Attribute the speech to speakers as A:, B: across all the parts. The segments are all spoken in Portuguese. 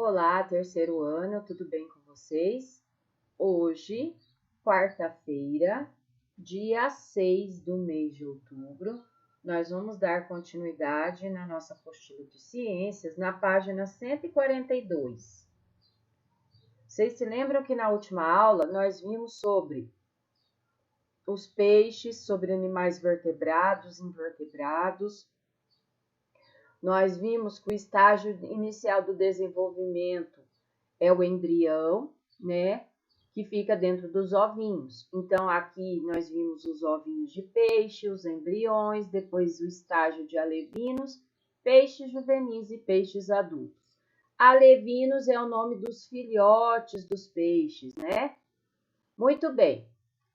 A: Olá, terceiro ano, tudo bem com vocês? Hoje, quarta-feira, dia 6 do mês de outubro, nós vamos dar continuidade na nossa apostila de ciências, na página 142. Vocês se lembram que na última aula nós vimos sobre os peixes, sobre animais vertebrados, invertebrados. Nós vimos que o estágio inicial do desenvolvimento é o embrião, né? Que fica dentro dos ovinhos. Então, aqui nós vimos os ovinhos de peixe, os embriões, depois o estágio de alevinos, peixes juvenis e peixes adultos. Alevinos é o nome dos filhotes dos peixes, né? Muito bem.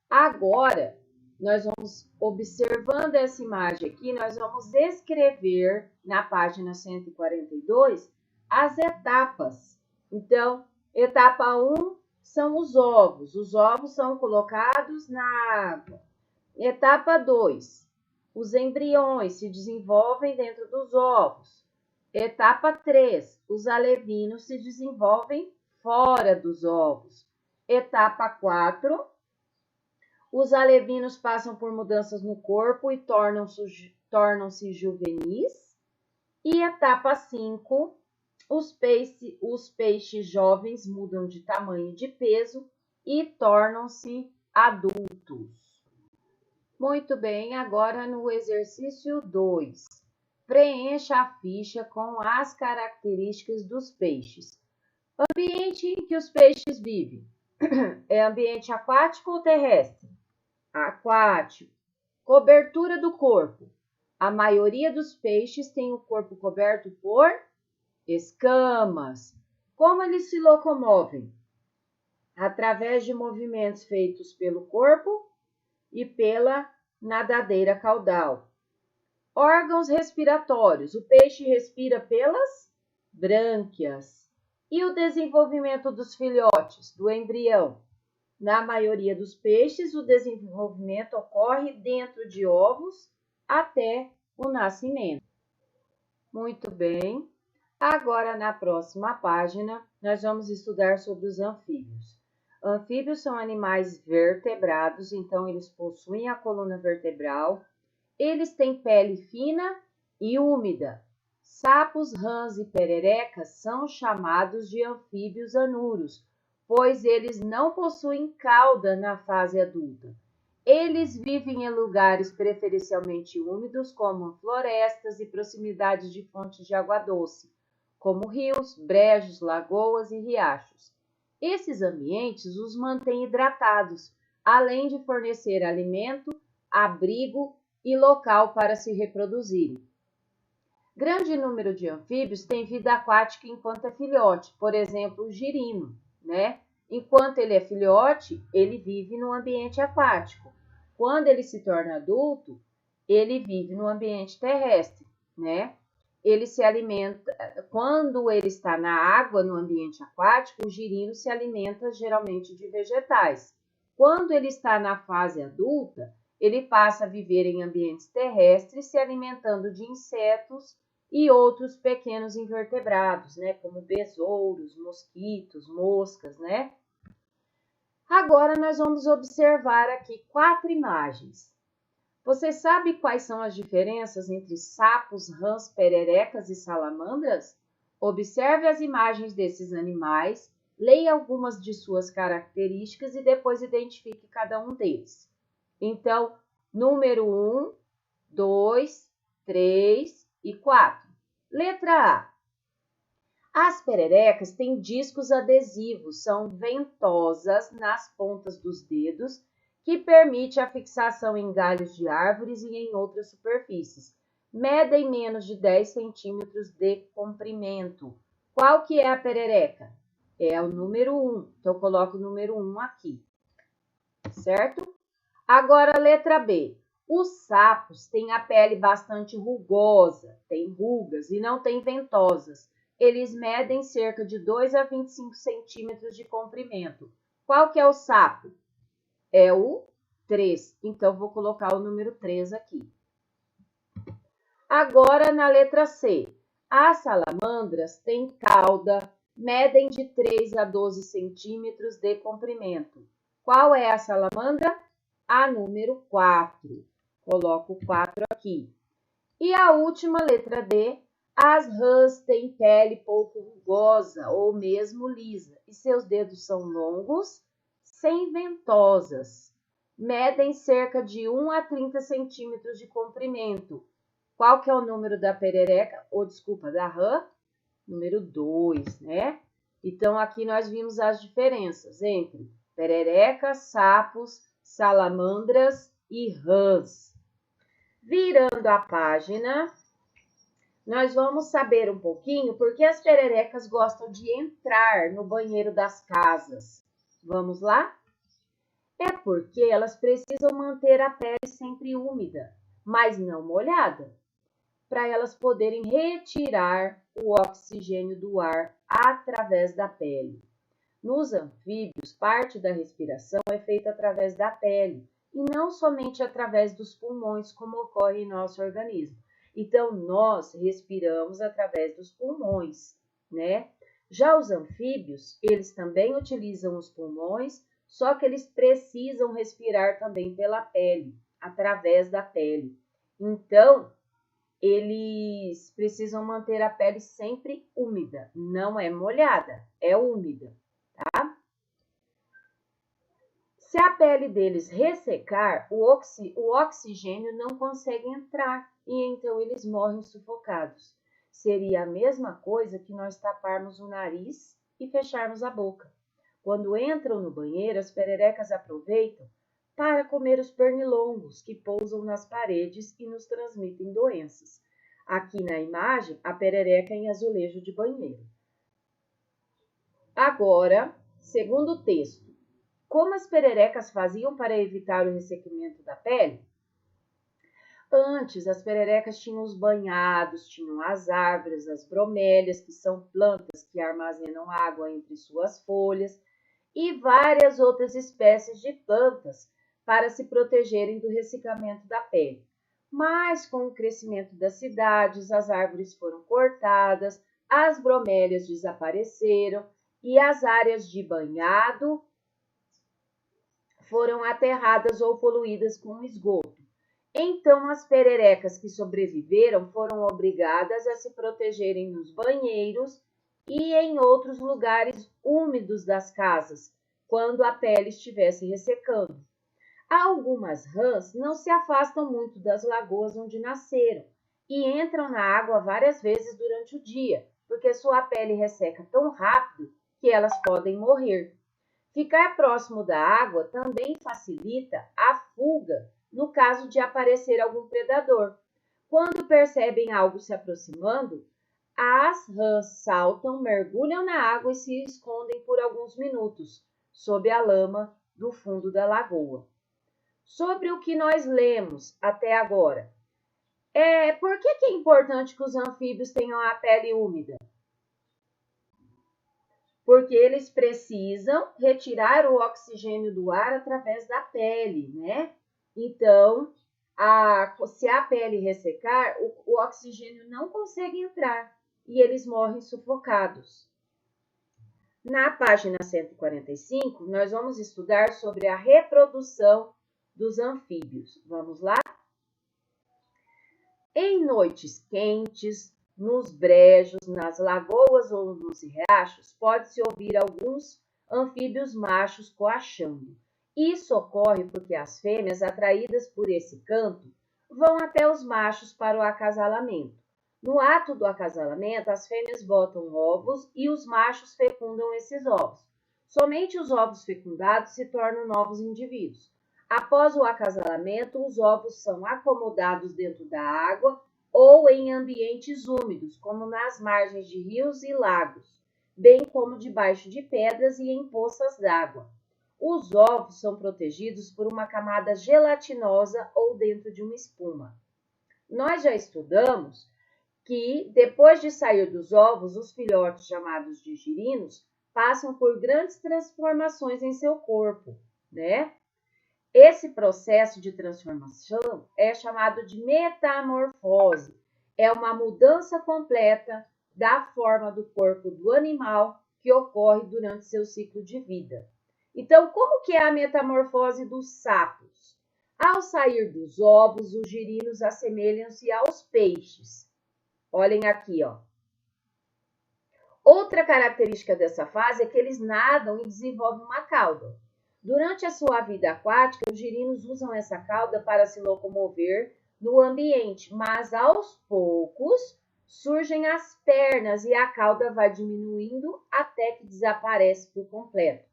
A: Agora, nós vamos, observando essa imagem aqui, nós vamos escrever na página 142 as etapas. Então, etapa 1 são os ovos. Os ovos são colocados na água. Etapa 2, os embriões se desenvolvem dentro dos ovos. Etapa 3, os alevinos se desenvolvem fora dos ovos. Etapa 4, os alevinos passam por mudanças no corpo e tornam-se juvenis. E etapa 5, os peixes jovens mudam de tamanho e de peso e tornam-se adultos. Muito bem, agora no exercício 2. Preencha a ficha com as características dos peixes. Ambiente em que os peixes vivem. É ambiente aquático ou terrestre? Aquático. Cobertura do corpo. A maioria dos peixes tem o corpo coberto por escamas. Como eles se locomovem? Através de movimentos feitos pelo corpo e pela nadadeira caudal. Órgãos respiratórios. O peixe respira pelas brânquias. E o desenvolvimento dos filhotes, do embrião? Na maioria dos peixes, o desenvolvimento ocorre dentro de ovos até o nascimento. Muito bem. Agora, na próxima página, nós vamos estudar sobre os anfíbios. Anfíbios são animais vertebrados, então eles possuem a coluna vertebral. Eles têm pele fina e úmida. Sapos, rãs e pererecas são chamados de anfíbios anuros, pois eles não possuem cauda na fase adulta. Eles vivem em lugares preferencialmente úmidos, como florestas e proximidades de fontes de água doce, como rios, brejos, lagoas e riachos. Esses ambientes os mantêm hidratados, além de fornecer alimento, abrigo e local para se reproduzirem. Grande número de anfíbios tem vida aquática enquanto é filhote, por exemplo, o girino, né? Enquanto ele é filhote, ele vive no ambiente aquático. Quando ele se torna adulto, ele vive no ambiente terrestre, né? Ele se alimenta, quando ele está na água, no ambiente aquático, o girino se alimenta geralmente de vegetais. Quando ele está na fase adulta, ele passa a viver em ambientes terrestres, se alimentando de insetos e outros pequenos invertebrados, né? Como besouros, mosquitos, moscas, né? Agora, nós vamos observar aqui 4 imagens. Você sabe quais são as diferenças entre sapos, rãs, pererecas e salamandras? Observe as imagens desses animais, leia algumas de suas características e depois identifique cada um deles. Então, número 1, 2, 3 e 4. Letra A. As pererecas têm discos adesivos, são ventosas nas pontas dos dedos, que permite a fixação em galhos de árvores e em outras superfícies. Medem menos de 10 centímetros de comprimento. Qual que é a perereca? É o número 1. Então, eu coloco o número 1 aqui. Certo? Agora, letra B. Os sapos têm a pele bastante rugosa, têm rugas e não têm ventosas. Eles medem cerca de 2 a 25 centímetros de comprimento. Qual que é o sapo? É o 3. Então, vou colocar o número 3 aqui. Agora, na letra C. As salamandras têm cauda, medem de 3 a 12 centímetros de comprimento. Qual é a salamandra? A número 4. Coloco o 4 aqui. E a última, letra D, as rãs têm pele pouco rugosa ou mesmo lisa, e seus dedos são longos, sem ventosas. Medem cerca de 1 a 30 centímetros de comprimento. Qual que é o número da perereca? Ou, desculpa, da rã? Número 2, né? Então, aqui nós vimos as diferenças entre pererecas, sapos, salamandras e rãs. Virando a página, nós vamos saber um pouquinho por que as pererecas gostam de entrar no banheiro das casas. Vamos lá? É porque elas precisam manter a pele sempre úmida, mas não molhada, para elas poderem retirar o oxigênio do ar através da pele. Nos anfíbios, parte da respiração é feita através da pele e não somente através dos pulmões, como ocorre em nosso organismo. Então, nós respiramos através dos pulmões, né? Já os anfíbios, eles também utilizam os pulmões, só que eles precisam respirar também pela pele, através da pele. Então, eles precisam manter a pele sempre úmida, não é molhada, é úmida, tá? Se a pele deles ressecar, o oxigênio não consegue entrar e então eles morrem sufocados. Seria a mesma coisa que nós taparmos o nariz e fecharmos a boca. Quando entram no banheiro, as pererecas aproveitam para comer os pernilongos que pousam nas paredes e nos transmitem doenças. Aqui na imagem, a perereca em azulejo de banheiro. Agora, segundo o texto, como as pererecas faziam para evitar o ressequimento da pele? Antes, as pererecas tinham os banhados, tinham as árvores, as bromélias, que são plantas que armazenam água entre suas folhas, e várias outras espécies de plantas para se protegerem do ressecamento da pele. Mas, com o crescimento das cidades, as árvores foram cortadas, as bromélias desapareceram e as áreas de banhado foram aterradas ou poluídas com esgoto. Então, as pererecas que sobreviveram foram obrigadas a se protegerem nos banheiros e em outros lugares úmidos das casas, quando a pele estivesse ressecando. Algumas rãs não se afastam muito das lagoas onde nasceram e entram na água várias vezes durante o dia, porque sua pele resseca tão rápido que elas podem morrer. Ficar próximo da água também facilita a fuga no caso de aparecer algum predador. Quando percebem algo se aproximando, as rãs saltam, mergulham na água e se escondem por alguns minutos, sob a lama do fundo da lagoa. Sobre o que nós lemos até agora, por que é importante que os anfíbios tenham a pele úmida? Porque eles precisam retirar o oxigênio do ar através da pele, né? Então, se a pele ressecar, o oxigênio não consegue entrar e eles morrem sufocados. Na página 145, nós vamos estudar sobre a reprodução dos anfíbios. Vamos lá? Em noites quentes, nos brejos, nas lagoas ou nos riachos, pode-se ouvir alguns anfíbios machos coachando. Isso ocorre porque as fêmeas, atraídas por esse canto, vão até os machos para o acasalamento. No ato do acasalamento, as fêmeas botam ovos e os machos fecundam esses ovos. Somente os ovos fecundados se tornam novos indivíduos. Após o acasalamento, os ovos são acomodados dentro da água ou em ambientes úmidos, como nas margens de rios e lagos, bem como debaixo de pedras e em poças d'água. Os ovos são protegidos por uma camada gelatinosa ou dentro de uma espuma. Nós já estudamos que, depois de sair dos ovos, os filhotes, chamados de girinos, passam por grandes transformações em seu corpo, né? Esse processo de transformação é chamado de metamorfose. É uma mudança completa da forma do corpo do animal que ocorre durante seu ciclo de vida. Então, como que é a metamorfose dos sapos? Ao sair dos ovos, os girinos assemelham-se aos peixes. Olhem aqui, ó. Outra característica dessa fase é que eles nadam e desenvolvem uma cauda. Durante a sua vida aquática, os girinos usam essa cauda para se locomover no ambiente, mas aos poucos surgem as pernas e a cauda vai diminuindo até que desaparece por completo.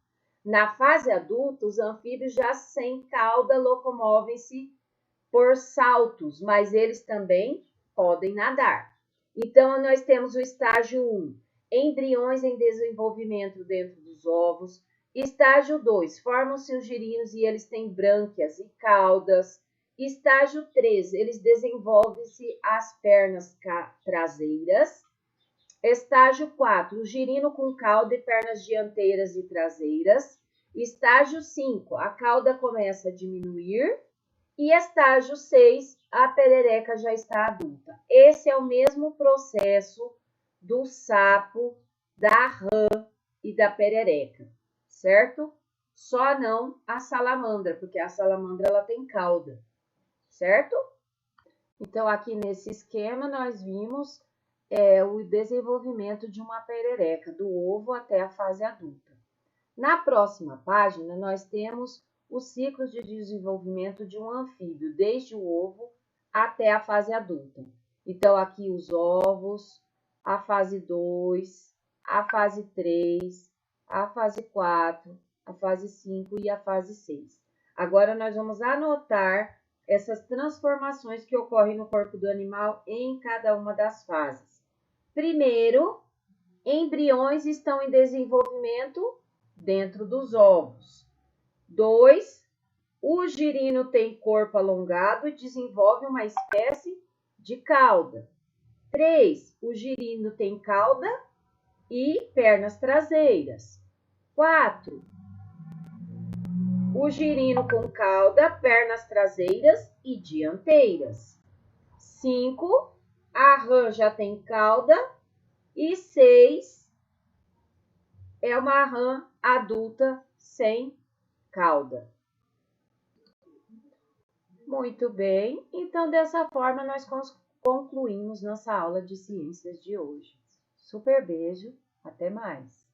A: Na fase adulta, os anfíbios já sem cauda locomovem-se por saltos, mas eles também podem nadar. Então, nós temos o estágio 1, embriões em desenvolvimento dentro dos ovos. Estágio 2, formam-se os girinos e eles têm brânquias e caudas. Estágio 3, eles desenvolvem-se as pernas traseiras. Estágio 4, o girino com cauda e pernas dianteiras e traseiras. Estágio 5, a cauda começa a diminuir. E estágio 6, a perereca já está adulta. Esse é o mesmo processo do sapo, da rã e da perereca, certo? Só não a salamandra, porque a salamandra ela tem cauda, certo? Então, aqui nesse esquema, nós vimos o desenvolvimento de uma perereca, do ovo até a fase adulta. Na próxima página, nós temos os ciclos de desenvolvimento de um anfíbio, desde o ovo até a fase adulta. Então, aqui os ovos, a fase 2, a fase 3, a fase 4, a fase 5 e a fase 6. Agora, nós vamos anotar essas transformações que ocorrem no corpo do animal em cada uma das fases. Primeiro, embriões estão em desenvolvimento dentro dos ovos. 2, o girino tem corpo alongado e desenvolve uma espécie de cauda. 3, o girino tem cauda e pernas traseiras. 4, o girino com cauda, pernas traseiras e dianteiras. 5, a rã já tem cauda. E 6, é uma rã adulta sem cauda. Muito bem, então dessa forma nós concluímos nossa aula de ciências de hoje. Super beijo, até mais!